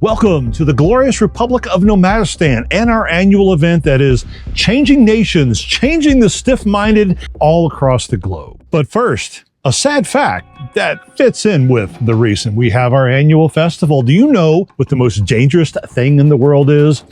Welcome to the glorious Republic of Nomadistan and our annual event that is changing nations, changing the stiff-minded all across the globe. But first, a sad fact that fits in with the reason we have our annual festival. Do you know what the most dangerous thing in the world is?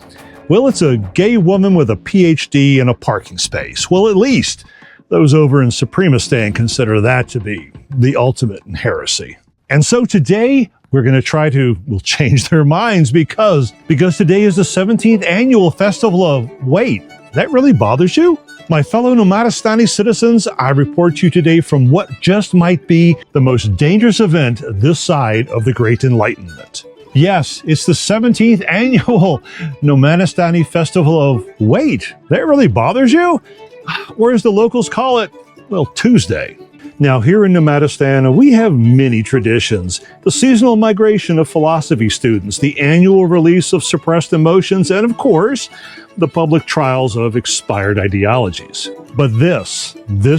Well, it's a gay woman with a PhD in a parking space. Well, at least those over in Supremistan consider that to be the ultimate in heresy. And so today, we're going to try to change their minds because today is the 17th annual festival of, wait, that really bothers you? My fellow Nomadistani citizens, I report to you today from what just might be the most dangerous event this side of the Great Enlightenment. Yes, it's the 17th annual Nomadistani festival of, wait, that really bothers you? Or as the locals call it, well, Tuesday. Now, here in Nomadistan, we have many traditions. The seasonal migration of philosophy students, the annual release of suppressed emotions, and of course, the public trials of expired ideologies. But this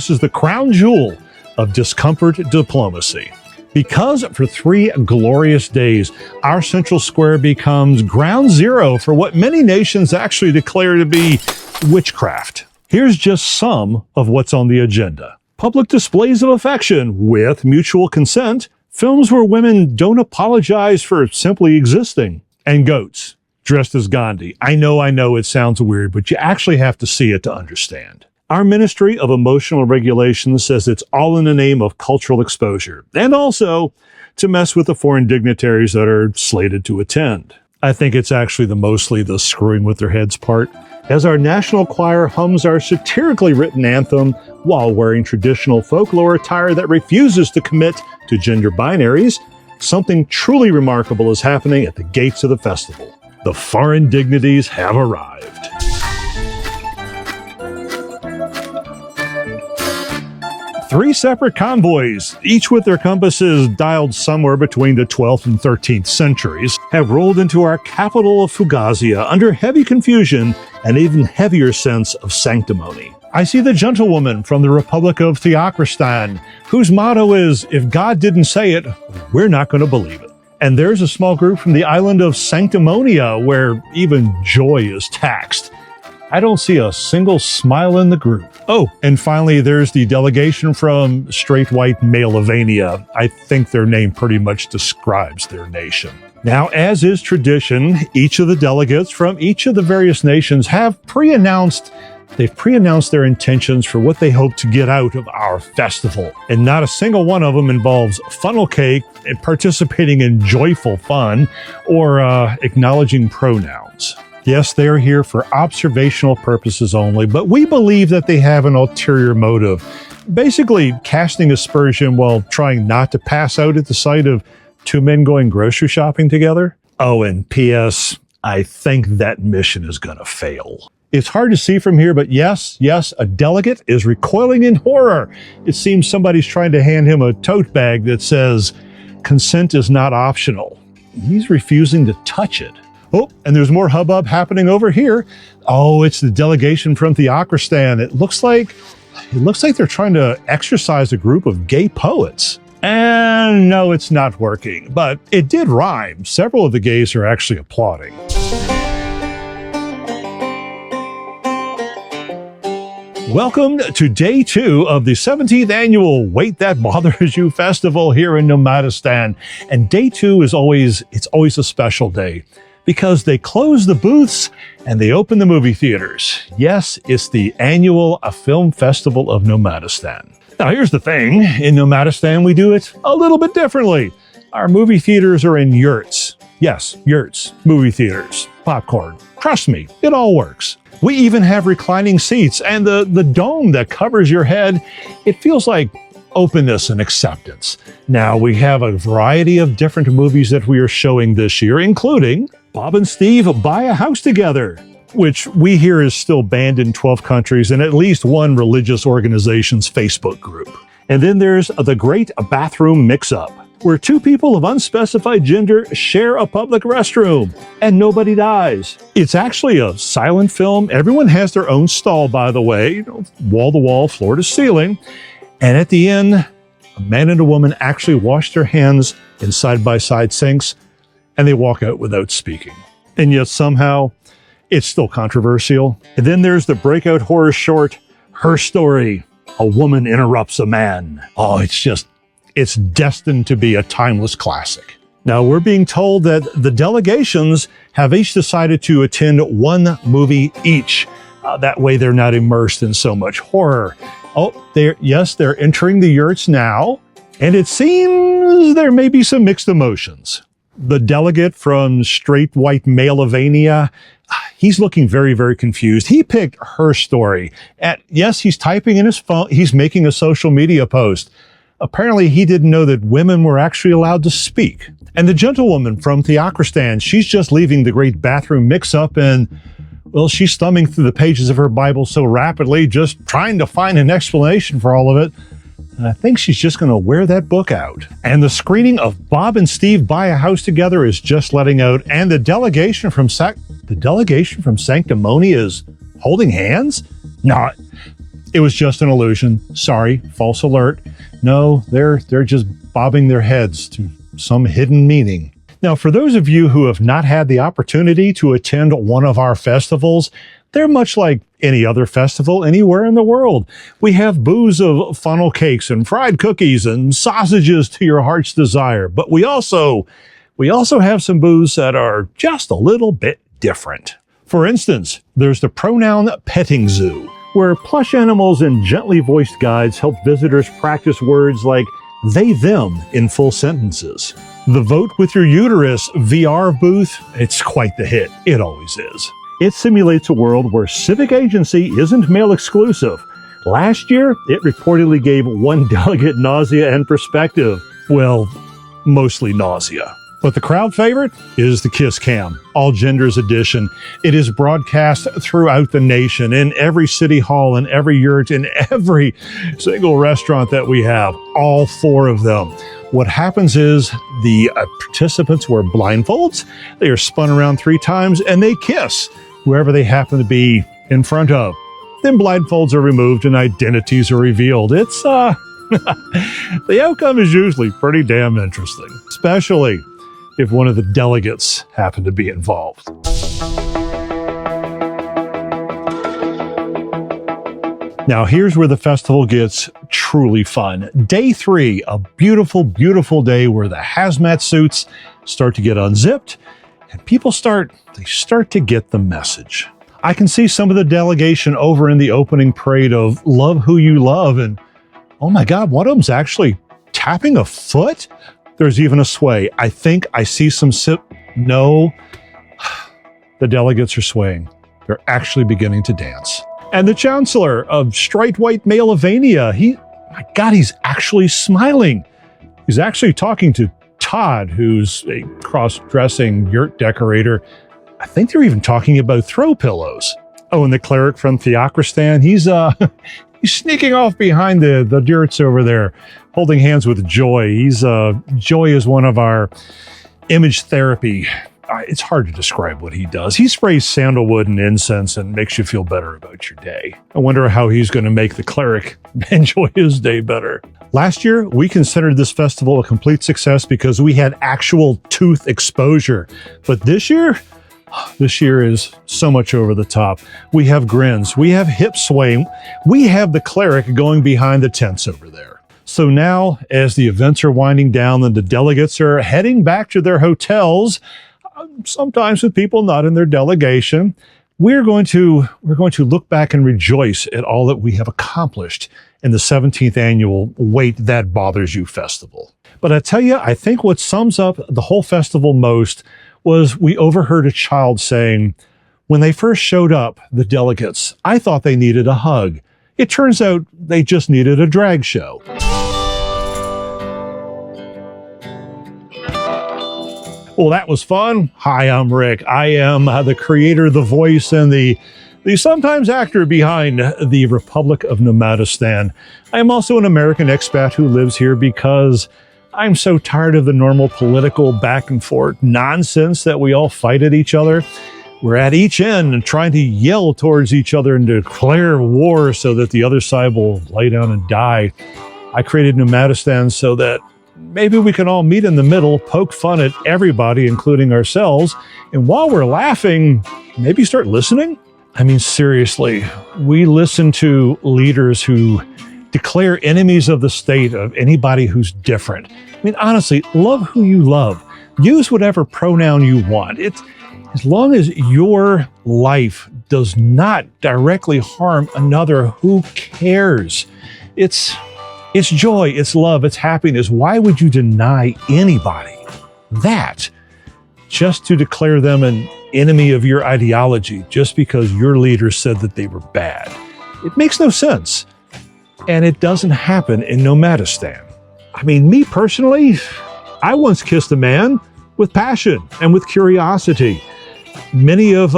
is the crown jewel of discomfort diplomacy. Because for 3 glorious days, our central square becomes ground zero for what many nations actually declare to be witchcraft. Here's just some of what's on the agenda. Public displays of affection with mutual consent, films where women don't apologize for simply existing, and goats dressed as Gandhi. I know it sounds weird, but you actually have to see it to understand. Our Ministry of Emotional Regulation says it's all in the name of cultural exposure, and also to mess with the foreign dignitaries that are slated to attend. I think it's actually mostly the screwing with their heads part. As our national choir hums our satirically written anthem while wearing traditional folklore attire that refuses to commit to gender binaries, something truly remarkable is happening at the gates of the festival. The foreign dignities have arrived. Three separate convoys, each with their compasses dialed somewhere between the 12th and 13th centuries, have rolled into our capital of Fugazia under heavy confusion and even heavier sense of sanctimony. I see the gentlewoman from the Republic of Nomadistan, whose motto is, if God didn't say it, we're not going to believe it. And there's a small group from the island of Sanctimonia, where even joy is taxed. I don't see a single smile in the group. Oh, and finally, there's the delegation from straight white Malavania. I think their name pretty much describes their nation. Now, as is tradition, each of the delegates from each of the various nations have pre-announced their intentions for what they hope to get out of our festival. And not a single one of them involves funnel cake and participating in joyful fun or acknowledging pronouns. Yes, they are here for observational purposes only, but we believe that they have an ulterior motive, basically casting aspersion while trying not to pass out at the sight of 2 men going grocery shopping together. Oh, and P.S., I think that mission is going to fail. It's hard to see from here, but yes, a delegate is recoiling in horror. It seems somebody's trying to hand him a tote bag that says, consent is not optional. He's refusing to touch it. Oh, and there's more hubbub happening over here. Oh, it's the delegation from Theocristan. It looks like they're trying to exorcise a group of gay poets. And no, it's not working, but it did rhyme. Several of the gays are actually applauding. Welcome to day 2 of the 17th annual Wait That Bothers You festival here in Nomadistan. And day 2 is always a special day, because they close the booths and they open the movie theaters. Yes, it's the annual film festival of Nomadistan. Now, here's the thing. In Nomadistan, we do it a little bit differently. Our movie theaters are in yurts. Yes, yurts, movie theaters, popcorn. Trust me, it all works. We even have reclining seats, and the dome that covers your head, it feels like openness and acceptance. Now, we have a variety of different movies that we are showing this year, including Bob and Steve Buy a House Together, which we hear is still banned in 12 countries and at least one religious organization's Facebook group. And then there's The Great Bathroom Mix-Up, where 2 people of unspecified gender share a public restroom and nobody dies. It's actually a silent film. Everyone has their own stall, by the way, wall to wall, floor to ceiling. And at the end, a man and a woman actually wash their hands in side-by-side sinks and they walk out without speaking. And yet somehow it's still controversial. And then there's the breakout horror short, Her Story, A Woman Interrupts a Man. Oh, it's destined to be a timeless classic. Now, we're being told that the delegations have each decided to attend one movie each. That way they're not immersed in so much horror. Oh, they're entering the yurts now, and it seems there may be some mixed emotions. The delegate from straight white Malavania, he's looking very, very confused. He picked Her Story. Yes, he's typing in his phone. He's making a social media post. Apparently, he didn't know that women were actually allowed to speak. And the gentlewoman from Theocristan, she's just leaving the great bathroom mix-up, and, well, she's thumbing through the pages of her Bible so rapidly, just trying to find an explanation for all of it. And I think she's just going to wear that book out. And the screening of Bob and Steve Buy a House Together is just letting out, and the delegation from Sanctimony is holding hands? No, it was just an illusion. Sorry, false alert. No, they're just bobbing their heads to some hidden meaning. Now, for those of you who have not had the opportunity to attend one of our festivals, they're much like any other festival anywhere in the world. We have booths of funnel cakes and fried cookies and sausages to your heart's desire. But we also have some booths that are just a little bit different. For instance, there's the Pronoun Petting Zoo, where plush animals and gently voiced guides help visitors practice words like they, them in full sentences. The Vote with Your Uterus VR booth, it's quite the hit. It always is. It simulates a world where civic agency isn't male exclusive. Last year, it reportedly gave one delegate nausea and perspective. Well, mostly nausea. But the crowd favorite is the Kiss Cam, all genders edition. It is broadcast throughout the nation, in every city hall, in every yurt, in every single restaurant that we have, all 4 of them. What happens is the participants wear blindfolds, they are spun around 3 times, and they kiss whoever they happen to be in front of. Then blindfolds are removed and identities are revealed. It's, the outcome is usually pretty damn interesting, especially if one of the delegates happen to be involved. Now, here's where the festival gets truly fun. Day 3, a beautiful, beautiful day where the hazmat suits start to get unzipped and people start to get the message. I can see some of the delegation over in the opening parade of Love Who You Love, and oh my God, one of them's actually tapping a foot? There's even a sway. I think I see some No, the delegates are swaying. They're actually beginning to dance. And the chancellor of straight white Malavania, my God, he's actually smiling. He's actually talking to Todd, who's a cross-dressing yurt decorator. I think they're even talking about throw pillows. Oh, and the cleric from Theocristan, he's sneaking off behind the yurts over there, holding hands with Joy. Joy is one of our image therapy. It's hard to describe what he does. He sprays sandalwood and incense and makes you feel better about your day. I wonder how he's going to make the cleric enjoy his day better. Last year, we considered this festival a complete success because we had actual tooth exposure. But this year is so much over the top. We have grins, we have hip swaying, we have the cleric going behind the tents over there. So now, as the events are winding down and the delegates are heading back to their hotels, sometimes with people not in their delegation, we're going to look back and rejoice at all that we have accomplished in the 17th annual Wait That Bothers You Festival. But I tell you, I think what sums up the whole festival most was we overheard a child saying, when they first showed up, the delegates, I thought they needed a hug. It turns out they just needed a drag show. Well, that was fun. Hi, I'm Rick. I am the creator, the voice, and the sometimes actor behind the Republic of Nomadistan. I am also an American expat who lives here because I'm so tired of the normal political back and forth nonsense that we all fight at each other. We're at each end and trying to yell towards each other and declare war so that the other side will lay down and die. I created Nomadistan so that maybe we can all meet in the middle, poke fun at everybody, including ourselves, and while we're laughing, maybe start listening? I mean, seriously, we listen to leaders who declare enemies of the state of anybody who's different. I mean, honestly, love who you love. Use whatever pronoun you want. As long as your life does not directly harm another, who cares? It's joy, it's love, it's happiness. Why would you deny anybody that just to declare them an enemy of your ideology just because your leader said that they were bad? It makes no sense. And it doesn't happen in Nomadistan. I mean, me personally, I once kissed a man with passion and with curiosity. Many of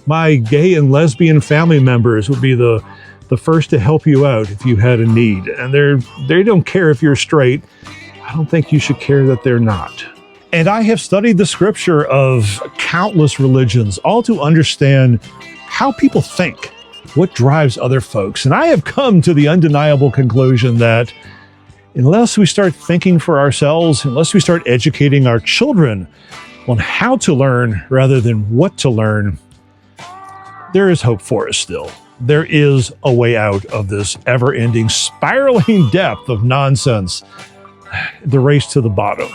my gay and lesbian family members would be the first to help you out if you had a need. And they don't care if you're straight. I don't think you should care that they're not. And I have studied the scripture of countless religions, all to understand how people think, what drives other folks. And I have come to the undeniable conclusion that unless we start thinking for ourselves, unless we start educating our children on how to learn rather than what to learn, there is hope for us still. There is a way out of this ever-ending spiraling depth of nonsense, the race to the bottom.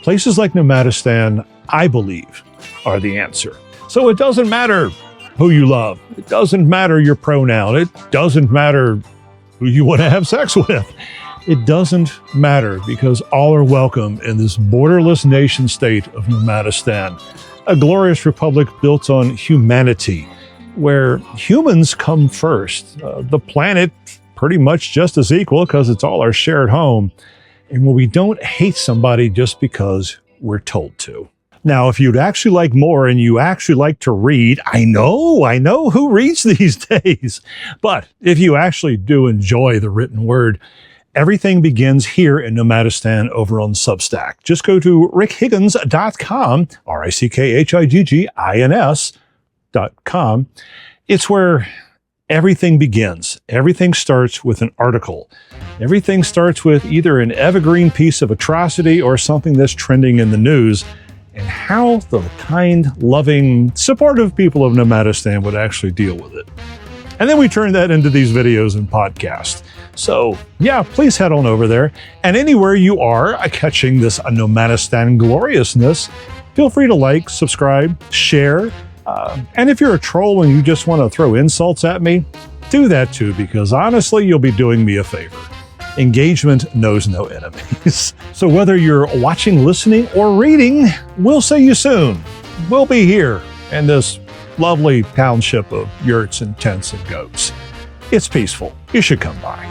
Places like Nomadistan, I believe, are the answer. So it doesn't matter who you love. It doesn't matter your pronoun. It doesn't matter who you want to have sex with. It doesn't matter, because all are welcome in this borderless nation state of Nomadistan, a glorious republic built on humanity, where humans come first. The planet pretty much just as equal because it's all our shared home, and where we don't hate somebody just because we're told to. Now, if you'd actually like more and you actually like to read, I know who reads these days, but if you actually do enjoy the written word, everything begins here in Nomadistan over on Substack. Just go to rickhiggins.com, RICKHIGGINS.com. It's where everything begins. Everything starts with an article. Everything starts with either an evergreen piece of atrocity or something that's trending in the news, and how the kind, loving, supportive people of Nomadistan would actually deal with it. And then we turn that into these videos and podcasts. So yeah, please head on over there. And anywhere you are catching this Nomadistan gloriousness, feel free to like, subscribe, share. And if you're a troll and you just want to throw insults at me, do that too, because honestly, you'll be doing me a favor. Engagement knows no enemies. So whether you're watching, listening, or reading, we'll see you soon. We'll be here in this lovely township of yurts and tents and goats. It's peaceful. You should come by.